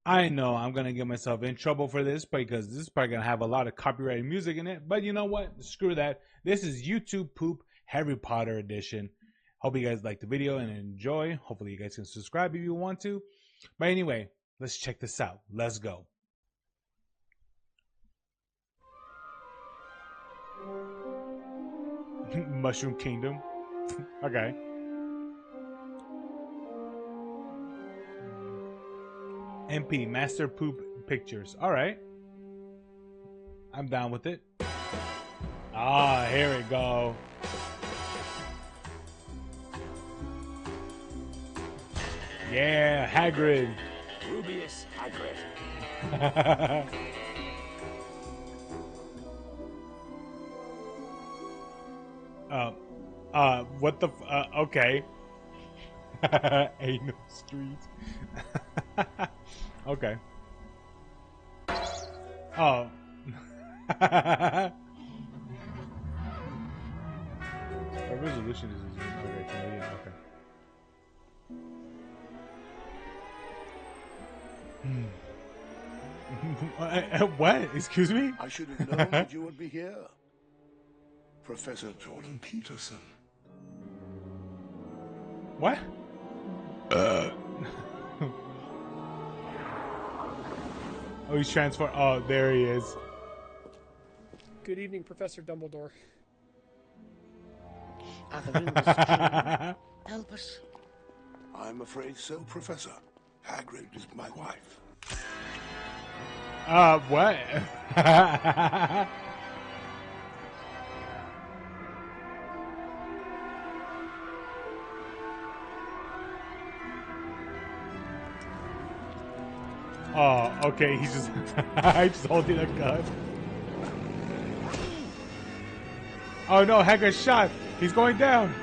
I know I'm gonna get myself in trouble for this because this is probably gonna have a lot of copyrighted music in it. But you know what? Screw that. This is YouTube Poop Harry Potter edition. Hope you guys like the video and enjoy. Hopefully you guys can subscribe if you want to. But anyway, let's check this out. Let's go. Mushroom Kingdom. Okay. MP Master Poop Pictures. All right. I'm down with it. Ah, here we go. Yeah, Hagrid. Rubius Hagrid. What the okay. Ain't no street. Okay. Oh. What resolution is this? Okay, Canadian, okay. What? Excuse me? I should have known that you would be here. Professor Jordan Peterson. What? Oh, he's transformed. Oh, there he is. Good evening, Professor Dumbledore. Help us. I'm afraid so, Professor. Hagrid is my wife. What? Oh, okay, he's just he's holding a gun. Oh no, Hagrid's shot. He's going down.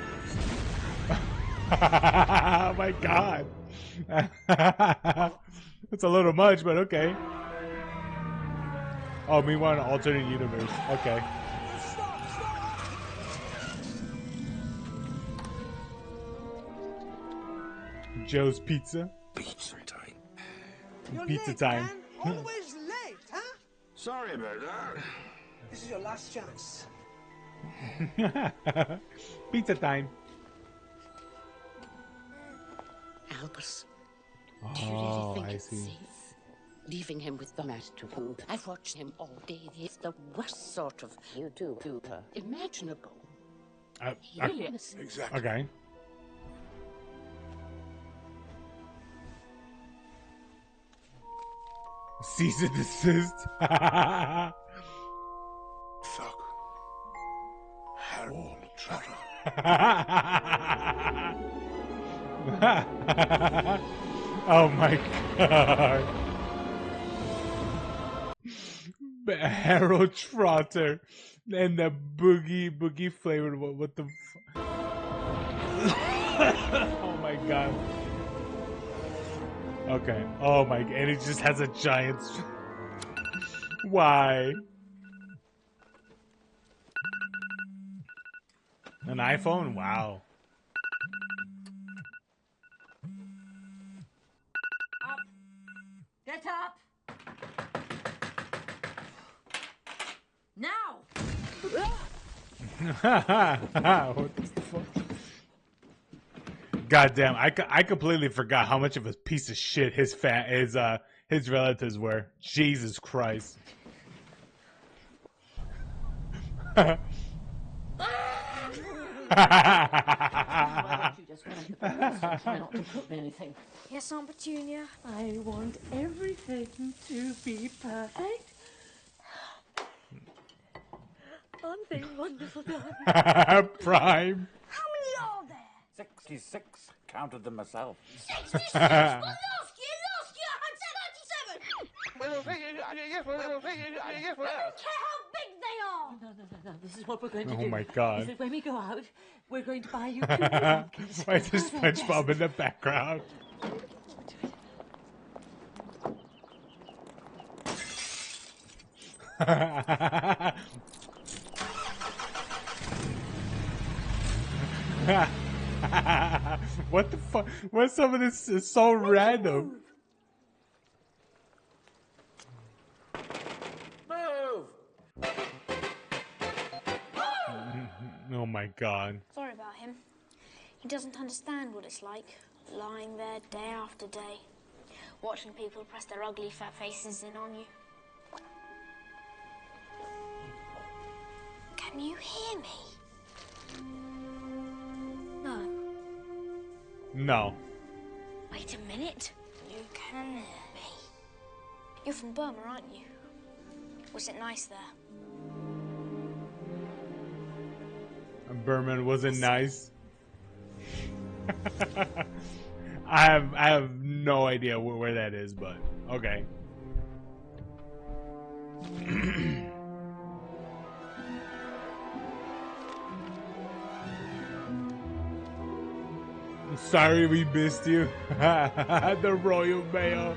Oh my god. It's a little much, but okay. Oh, meanwhile, an alternate universe. Okay. Joe's Pizza. Pizza time. You're Pizza late, time. man. Always late, huh? Sorry about that. This is your last chance. Pizza time. Help us. Do you really think I it's see. safe? Leaving him with the mat to poop. I've watched him all day. He's the worst sort of vtuber imaginable. Really innocent. Exactly. Okay. Cease and desist. Fuck. Harold Trotter. Oh my god. Harold Trotter and the Bogey-Flavoured. What the Oh my god. Okay. Oh my god. And it just has a giant. Why? An iPhone? Wow. Up. Get up. Now. What the fuck? Goddamn! I completely forgot how much of a piece of shit his relatives were. Jesus Christ! Why don't you just run to the and try not to cook anything? Yes, Aunt Petunia. I want everything to be perfect. Aren't they wonderful, darling? Prime. How many are there? 66. Counted them myself. 66! Well, last year I had 37! I don't care how big they are! No. This is what we're going to do. Oh my god! This is when we go out, we're going to buy you 2 pumpkins. Why is this SpongeBob in the background? What the fuck? What's some of this is so random? Oh my god. Sorry about him. He doesn't understand what it's like, lying there day after day, watching people press their ugly fat faces in on you. Can you hear me? No. No. Wait a minute. You can hear me. You're from Burma, aren't you? Was it nice there? Berman wasn't nice. I have no idea where that is, but okay. Sorry we missed you. The Royal Mail.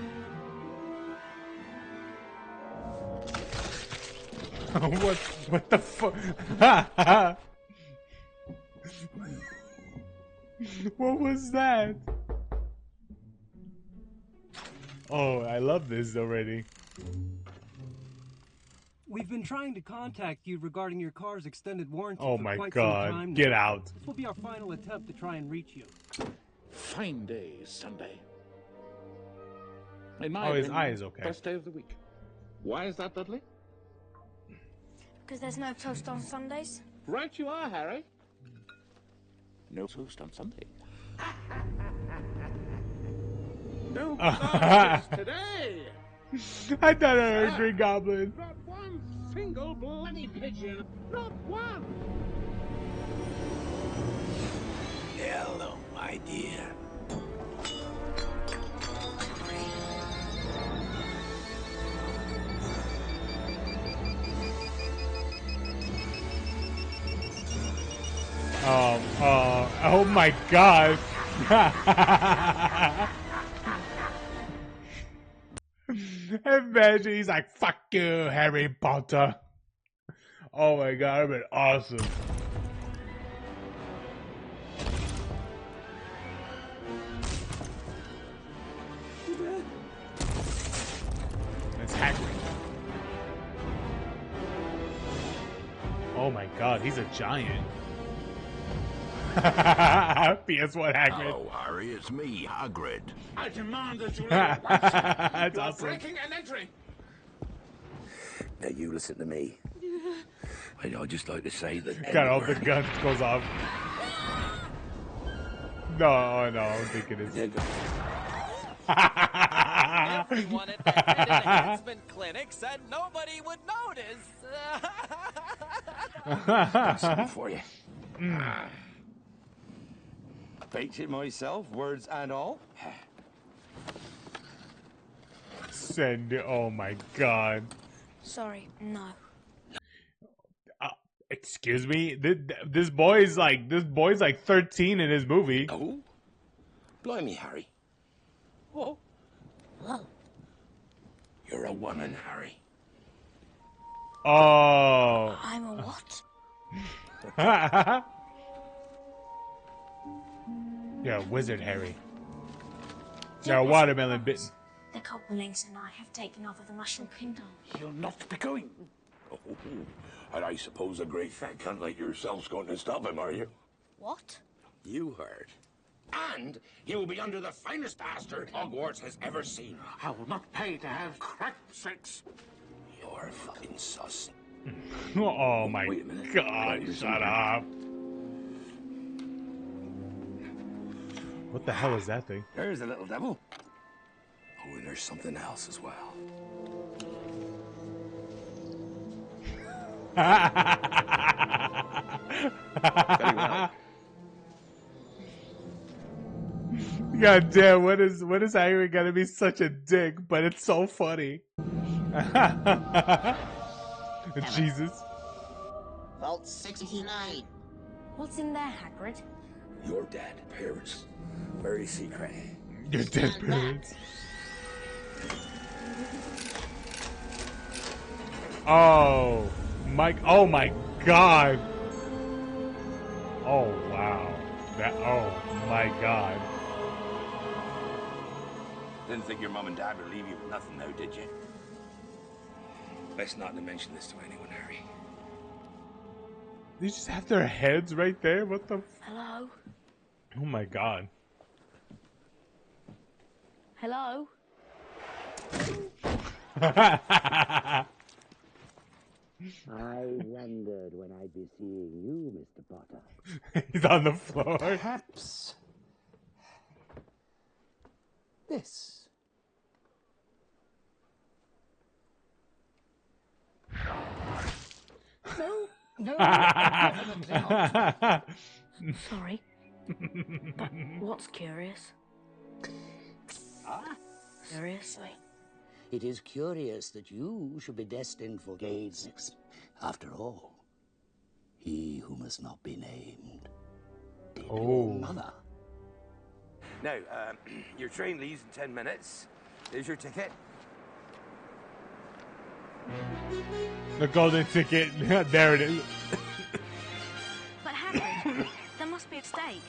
What the fuck? What was that? Oh, I love this already. We've been trying to contact you regarding your car's extended warranty Oh for my quite some god, time get now. out. This will be our final attempt to try and reach you. Fine day, Sunday. In Oh, my his opinion, eye is okay. Best day of the week. Why is that, Dudley? Because there's no toast on Sundays? Right you are, Harry. No toast on Sunday. No toast today. I thought I heard Green Goblin. Not one single bloody pigeon. Not one. Hello, my dear. Oh my god. Imagine he's like, fuck you, Harry Potter. Oh my god, that'd been awesome. That's Hagrid. Oh my god, he's a giant. PS1 Hagrid. Hello, Harry. It's me, Hagrid. I demand that you leave at once. That's You are awesome. breaking and entering. Now you listen to me. I'd just like to say that. Gotta hope the gun goes off. No, I don't think it is. Everyone at that enhancement clinic said nobody would notice. Something for you. Baked it myself, words and all. Send it. Oh my god. Sorry, no. Excuse me. This boy's like 13 in his movie. Oh, blimey, Harry. Whoa. Whoa. You're a woman, Harry. Oh. I'm a what? Yeah, wizard Harry. Yeah, watermelon bitten. The Copperlings and I have taken over the Mushroom Kingdom. You'll not be going. Oh, and I suppose a great fat cunt like yourself's going to stop him, are you? What? You heard. And he will be under the finest bastard Hogwarts has ever seen. I will not pay to have cracked sex. You're fucking sus. Oh my Wait a minute. god, shut up. What the hell is that thing? There's a little devil. Oh, and there's something else as well. God damn, what is Harry gonna be such a dick, but it's so funny. Jesus. Vault 69. What's in there, Hagrid? Your dead parents. Very secret. Your dead parents. Oh my god. Oh wow. Oh my god. Didn't think your mom and dad would leave you with nothing though, did you? Best not to mention this to anyone, Harry. They just have their heads right there. What the? Hello? Oh my god. Hello? I wondered when I'd be seeing you, Mr. Potter. He's on the floor. Perhaps this. No. Sorry. But what's curious? Seriously? It is curious that you should be destined for Gates. After all, he who must not be named did your mother. Now, your train leaves in 10 minutes. Here's your ticket. The golden ticket. There it is. But Hagrid, there must be a mistake.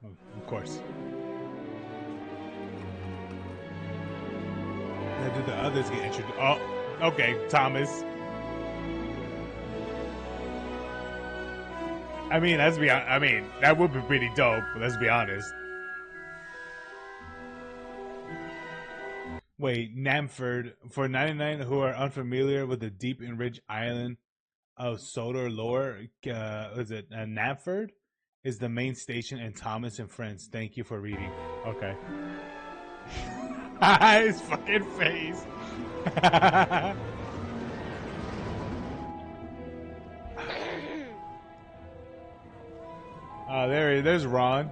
Oh, of course. Now do the others get introduced? Oh, okay, Thomas. I mean, that would be pretty dope. Let's be honest. Wait, Namford. For 99 who are unfamiliar with the deep and rich island of Sodor lore, is it Namford? Is the main station, and Thomas and friends. Thank you for reading. Okay. His fucking face. Oh, there's Ron.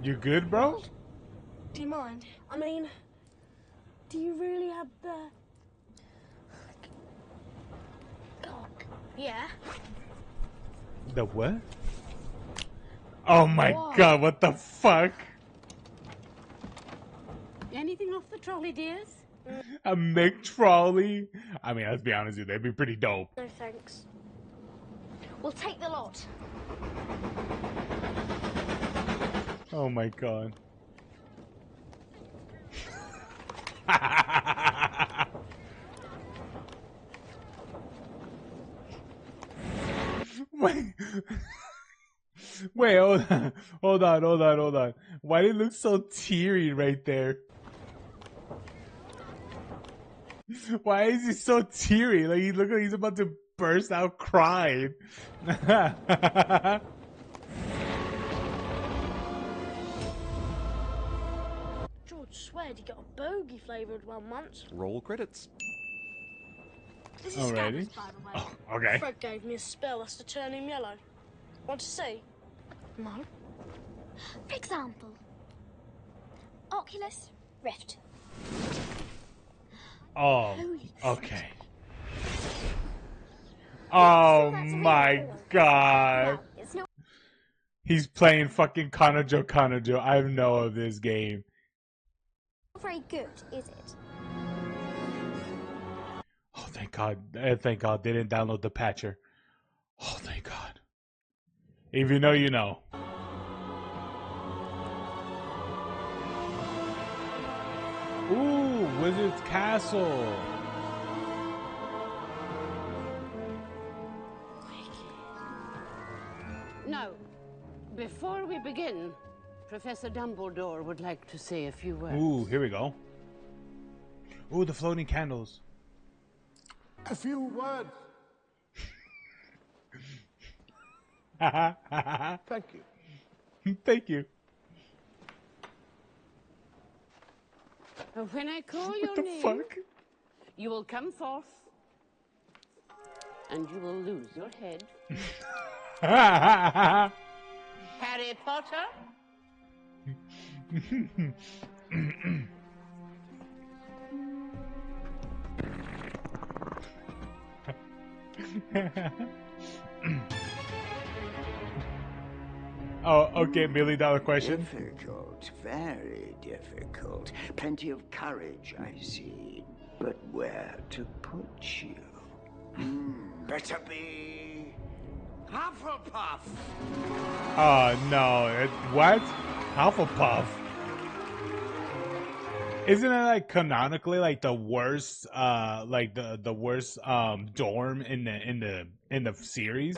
You good, bro? Do you mind? I mean, do you really have the... Yeah. The what? Oh my god, what the fuck? Anything off the trolley, dears? A Mick trolley? I mean, let's be honest with you, they'd be pretty dope. No thanks. We'll take the lot. Oh my god. Wait. Wait, hold on. Why did it look so teary right there? Why is he so teary? Like, he look like he's about to burst out crying. George sweared he got a bogey-flavoured one once. Roll credits. This is Alrighty. Scabbers, by the way. Oh, okay. Fred gave me a spell that's to turn him yellow. Want to see? No. For example, Oculus Rift. Oh, okay. Oh my god. He's playing fucking Kanojo. I know of this game. Not very good, is it? Oh, thank God. Thank God they didn't download the patcher. Oh, thank God. If you know, you know. Ooh, Wizard's Castle. No. Before we begin, Professor Dumbledore would like to say a few words. Ooh, here we go. Ooh, the floating candles. A few words. Thank you. Thank you. When I call your name, Fuck? you will come forth, and you will lose your head. Harry Potter? Oh, okay, $1 million question. Difficult, very difficult. Plenty of courage, I see. But where to put you? Better be Hufflepuff. Oh no! What? Hufflepuff? Isn't it like canonically like the worst, like the worst dorm in the series?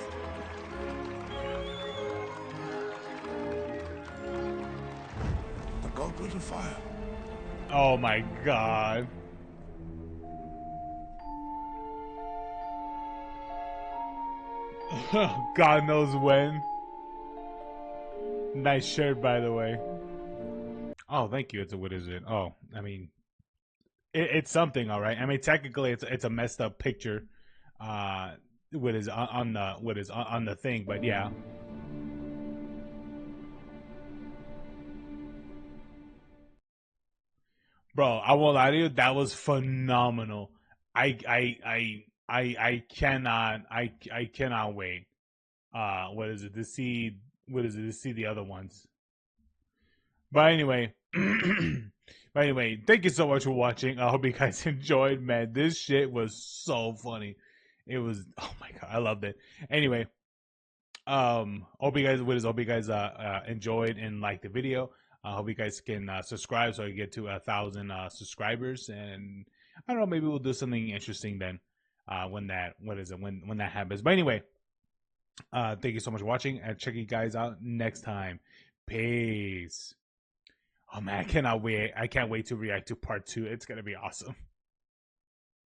The goblet of fire. Oh my god! God knows when. Nice shirt, by the way. Oh, thank you. What is it? Oh, I mean, it's something, all right. I mean, technically, it's a messed up picture. What is on the thing, but yeah. Bro, I won't lie to you. That was phenomenal. I cannot wait. What is it to see? What is it to see the other ones? But anyway, thank you so much for watching. I hope you guys enjoyed, man. This shit was so funny. It was, oh my god, I loved it. Anyway, hope you guys enjoyed and liked the video. I hope you guys can subscribe so I get to 1,000 subscribers, and I don't know, maybe we'll do something interesting then when that happens. But anyway, thank you so much for watching, and check you guys out next time. Peace. Oh man, I cannot wait. I can't wait to react to part 2. It's gonna be awesome.